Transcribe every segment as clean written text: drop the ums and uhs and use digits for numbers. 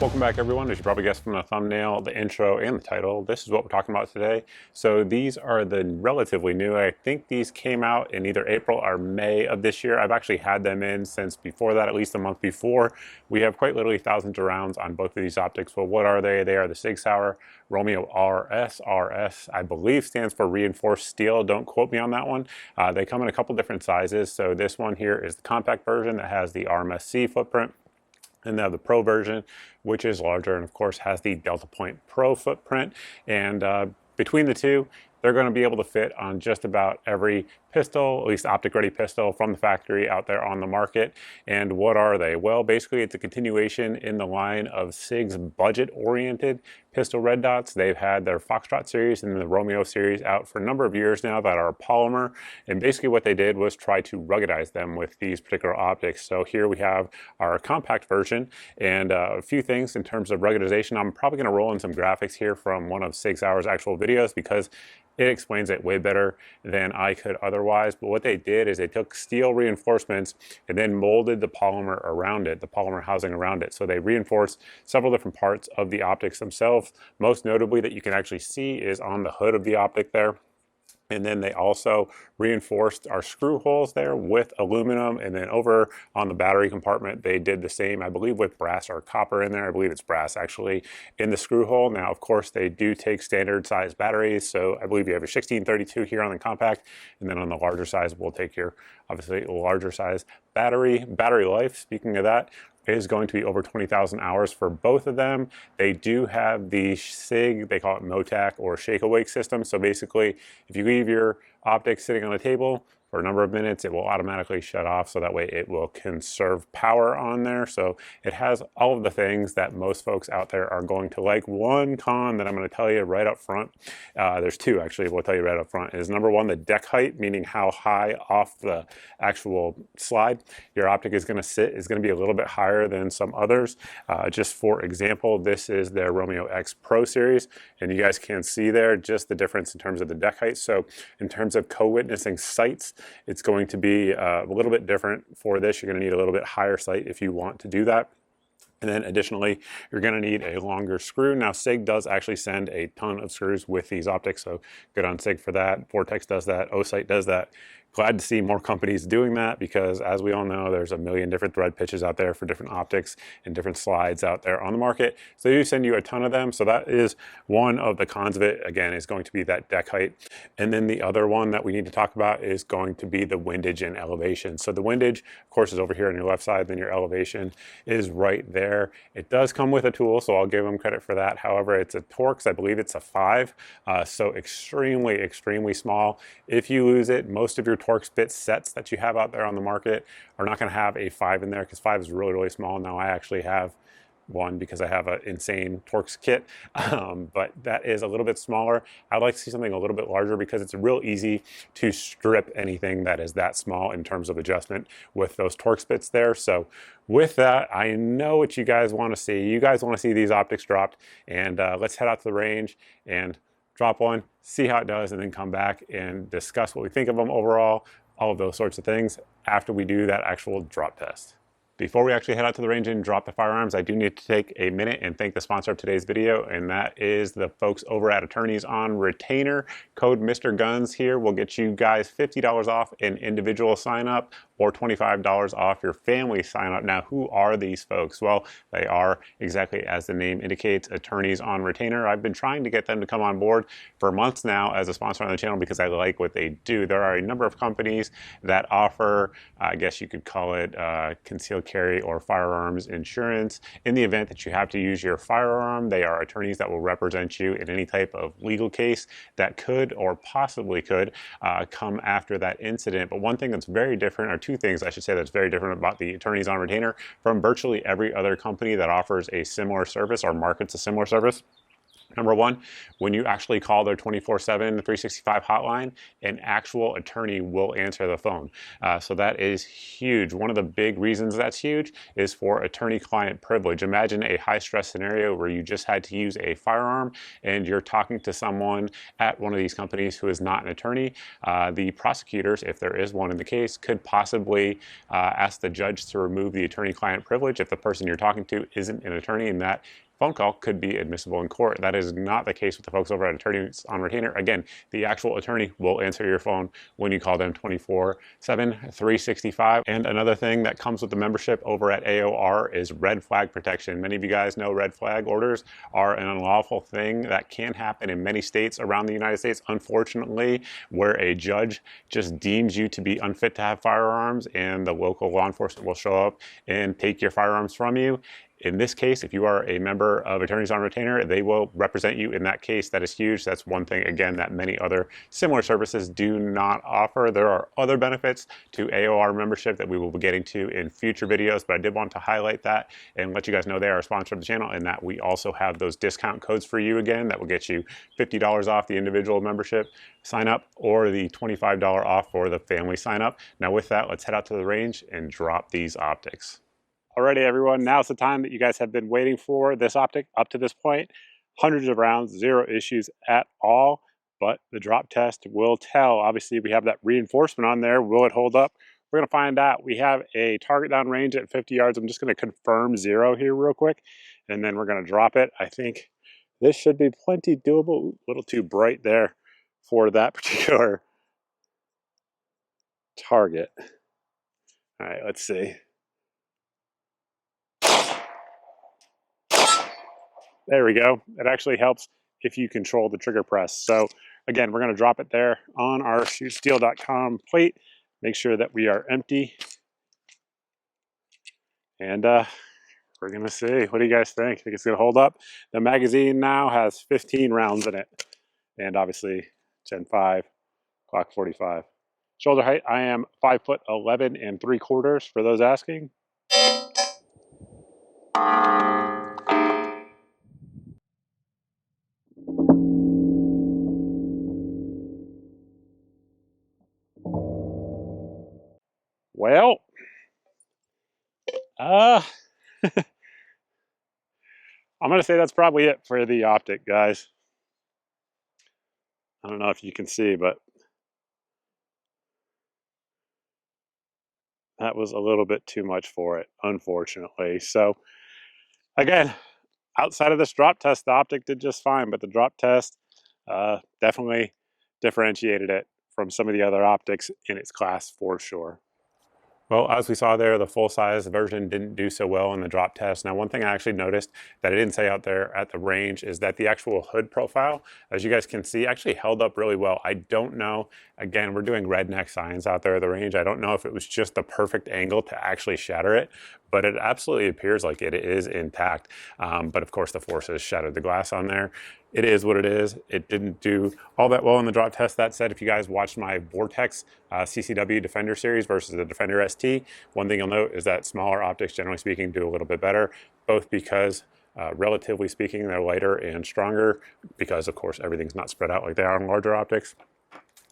Welcome back, everyone. As you probably guessed from the thumbnail, the intro, and the title, this is what we're talking about today. So these are the relatively new. I think these came out in either April or May of this year. I've actually had them in since before that, at least a month before. We have quite literally thousands of rounds on both of these optics. Well, what are they? They are the Sig Sauer Romeo RS. RS, I believe, stands for reinforced steel. Don't quote me on that one. They come in a couple different sizes. So this one here is the compact version that has the RMSC footprint. And they have the Pro version, which is larger and of course has the Delta Point Pro footprint. And between the two, they're going to be able to fit on just about every pistol, at least optic ready pistol from the factory out there on the market. And what are they? Well, basically it's a continuation in the line of Sig's budget oriented pistol red dots. They've had their Foxtrot series and the Romeo series out for a number of years now that are polymer. And basically what they did was try to ruggedize them with these particular optics. So here we have our compact version, and a few things in terms of ruggedization. I'm probably going to roll in some graphics here from one of Sig Sauer's actual videos because it explains it way better than I could otherwise. But what they did is they took steel reinforcements and then molded the polymer around it, the polymer housing around it. So they reinforced several different parts of the optics themselves. Most notably that you can actually see is on the hood of the optic there. And then they also reinforced our screw holes there with aluminum. And then over on the battery compartment, they did the same, I believe, with brass or copper in there. I believe it's brass actually in the screw hole. Now, of course, they do take standard size batteries. So I believe you have a 1632 here on the compact. And then on the larger size, we'll take your obviously larger size battery. Battery life, speaking of that, is going to be over 20,000 hours for both of them. They do have the Sig, they call it MOTAC or shake awake system. So basically, if you leave your optic sitting on a table for a number of minutes, it will automatically shut off. So that way it will conserve power on there. So it has all of the things that most folks out there are going to like. One con that I'm going to tell you right up front, there's two actually, we'll tell you right up front, is number one, the deck height, meaning how high off the actual slide your optic is going to sit is going to be a little bit higher than some others. Just for example, this is their Romeo X Pro series, and you guys can see there just the difference in terms of the deck height. So in terms of co-witnessing sights, it's going to be a little bit different for this. You're going to need a little bit higher sight if you want to do that. And then additionally, you're going to need a longer screw. Now, Sig does actually send a ton of screws with these optics, so good on Sig for that. Vortex does that. Osight does that. Glad to see more companies doing that because, as we all know, there's a million different thread pitches out there for different optics and different slides out there on the market. So they do send you a ton of them. So that is one of the cons of it. Again, is going to be that deck height. And then the other one that we need to talk about is going to be the windage and elevation. So the windage, of course, is over here on your left side. Then your elevation is right there. It does come with a tool, so I'll give them credit for that. However, it's a Torx. I believe it's a 5. So extremely, extremely small. If you lose it, most of your Torx bit sets that you have out there on the market are not going to have a 5 in there because 5 is really, really small. Now I actually have one because I have an insane Torx kit, but that is a little bit smaller. I'd like to see something a little bit larger because it's real easy to strip anything that is that small in terms of adjustment with those Torx bits there. So with that, I know what you guys want to see. You guys want to see these optics dropped, and let's head out to the range and drop one, see how it does, and then come back and discuss what we think of them overall, all of those sorts of things after we do that actual drop test. Before we actually head out to the range and drop the firearms, I do need to take a minute and thank the sponsor of today's video, and that is the folks over at Attorneys on Retainer. Code Mr. Guns here will get you guys $50 off an individual sign up or $25 off your family sign up. Now, who are these folks? Well, they are exactly as the name indicates, Attorneys on Retainer. I've been trying to get them to come on board for months now as a sponsor on the channel because I like what they do. There are a number of companies that offer, I guess you could call it concealed carry or firearms insurance. In the event that you have to use your firearm, they are attorneys that will represent you in any type of legal case that could or possibly could come after that incident. But one thing that's very different, or two things I should say that's very different about the Attorneys on Retainer from virtually every other company that offers a similar service or markets a similar service, Number one, when you actually call their 24/7, 365 hotline, an actual attorney will answer the phone. So that is huge. One of the big reasons that's huge is for attorney-client privilege. Imagine a high-stress scenario where you just had to use a firearm and you're talking to someone at one of these companies who is not an attorney. The prosecutors, if there is one in the case, could possibly ask the judge to remove the attorney-client privilege if the person you're talking to isn't an attorney, and that phone call could be admissible in court. That is not the case with the folks over at Attorneys on Retainer. Again, the actual attorney will answer your phone when you call them 24/7, 365. And another thing that comes with the membership over at AOR is red flag protection. Many of you guys know red flag orders are an unlawful thing that can happen in many states around the United States, unfortunately, where a judge just deems you to be unfit to have firearms and the local law enforcement will show up and take your firearms from you. In this case, if you are a member of Attorneys on Retainer, they will represent you in that case. That is huge. That's one thing, again, that many other similar services do not offer. There are other benefits to AOR membership that we will be getting to in future videos, but I did want to highlight that and let you guys know they are a sponsor of the channel and that we also have those discount codes for you again that will get you $50 off the individual membership sign up or the $25 off for the family sign up. Now with that, let's head out to the range and drop these optics. Alrighty, everyone, now's the time that you guys have been waiting for. This optic, up to this point, hundreds of rounds, zero issues at all, but the drop test will tell. Obviously, we have that reinforcement on there. Will it hold up? We're gonna find out. We have a target down range at 50 yards. I'm just gonna confirm zero here real quick, and then we're gonna drop it. I think this should be plenty doable. A little too bright there for that particular target. All right, let's see. There we go. It actually helps if you control the trigger press. So again, we're going to drop it there on our shootsteel.com plate. Make sure that we are empty. And we're going to see. What do you guys think? Think it's going to hold up? The magazine now has 15 rounds in it. And obviously, Gen 5, Glock 45. Shoulder height, I am 5'11" 3/4" for those asking. Well, I'm going to say that's probably it for the optic, guys. I don't know if you can see, but that was a little bit too much for it, unfortunately. So again, outside of this drop test, the optic did just fine, but the drop test definitely differentiated it from some of the other optics in its class for sure. Well, as we saw there, the full-size version didn't do so well in the drop test. Now, one thing I actually noticed that I didn't say out there at the range is that the actual hood profile, as you guys can see, actually held up really well. I don't know, again, we're doing redneck science out there at the range. I don't know if it was just the perfect angle to actually shatter it, but it absolutely appears like it is intact. But of course, the forces shattered the glass on there. It is what it is. It didn't do all that well in the drop test. That said, if you guys watched my Vortex CCW Defender series versus the Defender ST, one thing you'll note is that smaller optics, generally speaking, do a little bit better, both because relatively speaking, they're lighter and stronger because, of course, everything's not spread out like they are on larger optics.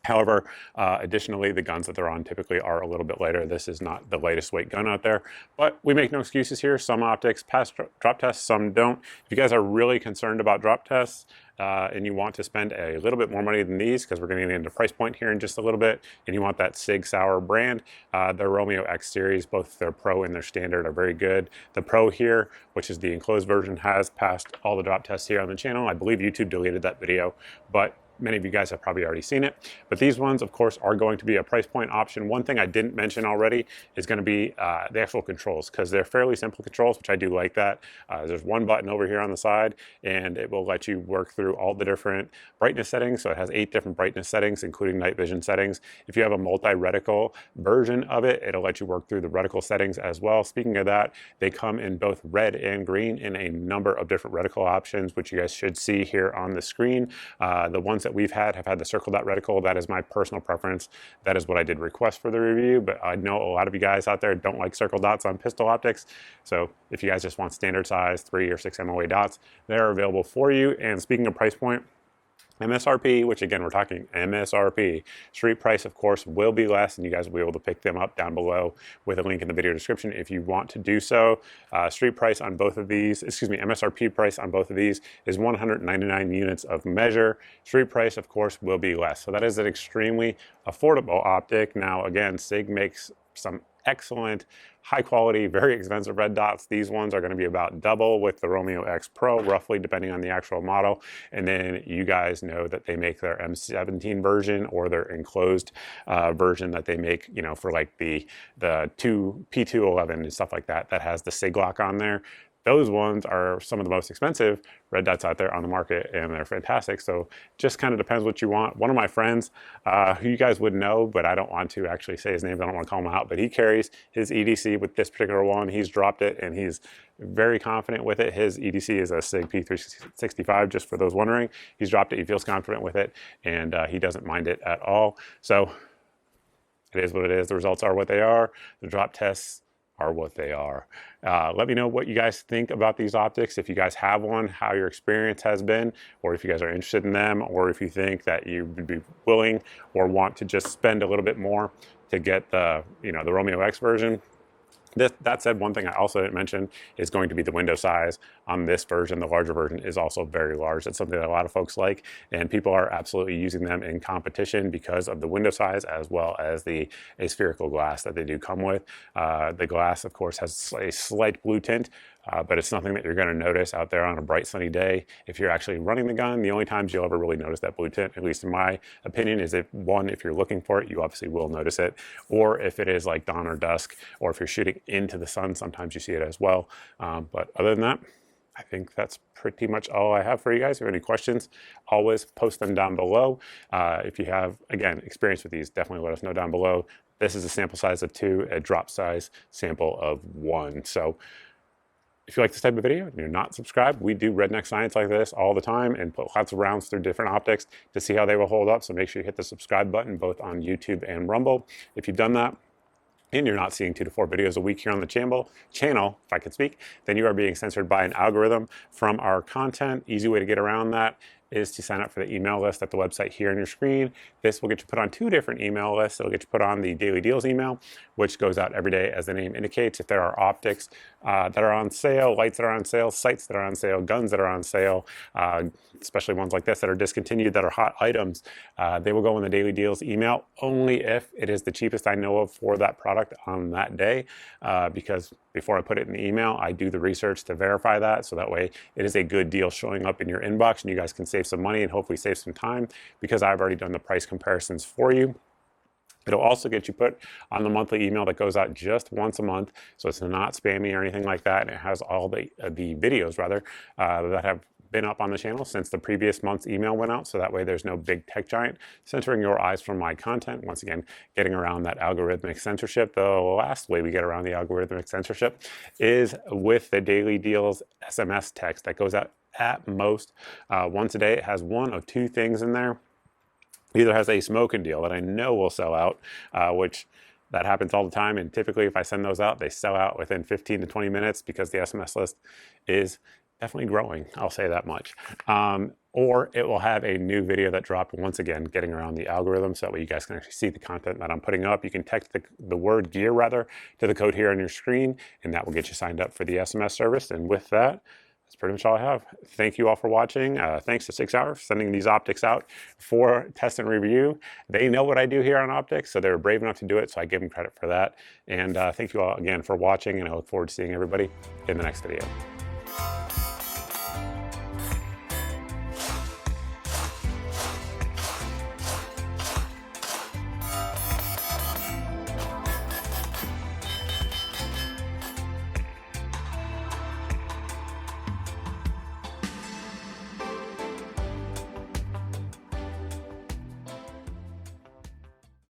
However, additionally, the guns that they're on typically are a little bit lighter. This is not the lightest weight gun out there, but we make no excuses here. Some optics pass drop tests, some don't. If you guys are really concerned about drop tests and you want to spend a little bit more money than these, because we're going to get into price point here in just a little bit, and you want that Sig Sauer brand, the Romeo X series, both their Pro and their Standard, are very good. The Pro here, which is the enclosed version, has passed all the drop tests here on the channel. I believe YouTube deleted that video, but many of you guys have probably already seen it. But these ones, of course, are going to be a price point option. One thing I didn't mention already is going to be the actual controls, because they're fairly simple controls, which I do like that. There's one button over here on the side, and it will let you work through all the different brightness settings. So it has 8 different brightness settings, including night vision settings. If you have a multi-reticle version of it, it'll let you work through the reticle settings as well. Speaking of that, they come in both red and green in a number of different reticle options, which you guys should see here on the screen. The 1 that we've had have had the circle dot reticle. That is my personal preference. That is what I did request for the review, but I know a lot of you guys out there don't like circle dots on pistol optics. So if you guys just want standard size 3 or 6 MOA dots, they're available for you. And speaking of price point, MSRP, which again, we're talking MSRP, street price, of course, will be less, and you guys will be able to pick them up down below with a link in the video description if you want to do so. Street price on both of these, MSRP price on both of these is 199 units of measure. Street price, of course, will be less. So that is an extremely affordable optic. Now, again, Sig makes some excellent, high quality, very expensive red dots. These ones are going to be about double with the Romeo X Pro, roughly, depending on the actual model. And then you guys know that they make their M17 version or their enclosed version that they make, you know, for like the P211 and stuff like that, that has the Sig lock on there. Those ones are some of the most expensive red dots out there on the market, and they're fantastic. So just kind of depends what you want. One of my friends, who you guys would know, but I don't want to actually say his name, I don't want to call him out, but he carries his EDC with this particular one. He's dropped it and he's very confident with it. His EDC is a Sig P365, just for those wondering. He's dropped it, he feels confident with it, and he doesn't mind it at all. So it is what it is. The results are what they are. The drop tests are what they are. Let me know what you guys think about these optics. If you guys have one, how your experience has been, or if you guys are interested in them, or if you think that you would be willing or want to just spend a little bit more to get the, you know, the Romeo X version. That said, one thing I also didn't mention is going to be the window size on this version. The larger version is also very large. That's something that a lot of folks like, and people are absolutely using them in competition because of the window size, as well as the aspherical glass that they do come with. The glass, of course, has a slight blue tint, but it's nothing that you're going to notice out there on a bright sunny day. If you're actually running the gun, the only times you'll ever really notice that blue tint, at least in my opinion, is if you're looking for it, you obviously will notice it, or if it is like dawn or dusk, or if you're shooting into the sun, sometimes you see it as well. But other than that, I think that's pretty much all I have for you guys. If you have any questions, always post them down below. If you have, again, experience with these, definitely let us know down below. This is a sample size of 2, a drop size sample of 1. So if you like this type of video and you're not subscribed, we do redneck science like this all the time and put lots of rounds through different optics to see how they will hold up. So make sure you hit the subscribe button both on YouTube and Rumble. If you've done that, and you're not seeing 2 to 4 videos a week here on the channel, if I could speak, then you are being censored by an algorithm from our content. Easy way to get around that is to sign up for the email list at the website here on your screen. This will get you put on 2 different email lists. It'll get you put on the Daily Deals email, which goes out every day, as the name indicates. If there are optics that are on sale, lights that are on sale, sights that are on sale, guns that are on sale, especially ones like this that are discontinued, that are hot items, they will go in the Daily Deals email only if it is the cheapest I know of for that product on that day, because before I put it in the email, I do the research to verify that, so that way it is a good deal showing up in your inbox and you guys can save some money and hopefully save some time, because I've already done the price comparisons for you. It'll also get you put on the monthly email that goes out just once a month, so it's not spammy or anything like that, and it has all the videos rather that have been up on the channel since the previous month's email went out, so that way there's no big tech giant censoring your eyes from my content. Once again, getting around that algorithmic censorship. The last way we get around the algorithmic censorship is with the Daily Deals SMS text that goes out at most once a day. It has 1 of 2 things in there. Either has a smoking deal that I know will sell out, which that happens all the time, and typically if I send those out, they sell out within 15 to 20 minutes because the SMS list is definitely growing, I'll say that much. Or it will have a new video that dropped, once again, getting around the algorithm, so that way you guys can actually see the content that I'm putting up. You can text the word gear rather to the code here on your screen, and that will get you signed up for the SMS service. And with that, that's pretty much all I have. Thank you all for watching. Thanks to Sig Sauer for sending these optics out for test and review. They know what I do here on optics, so they were brave enough to do it, so I give them credit for that. And thank you all again for watching, and I look forward to seeing everybody in the next video.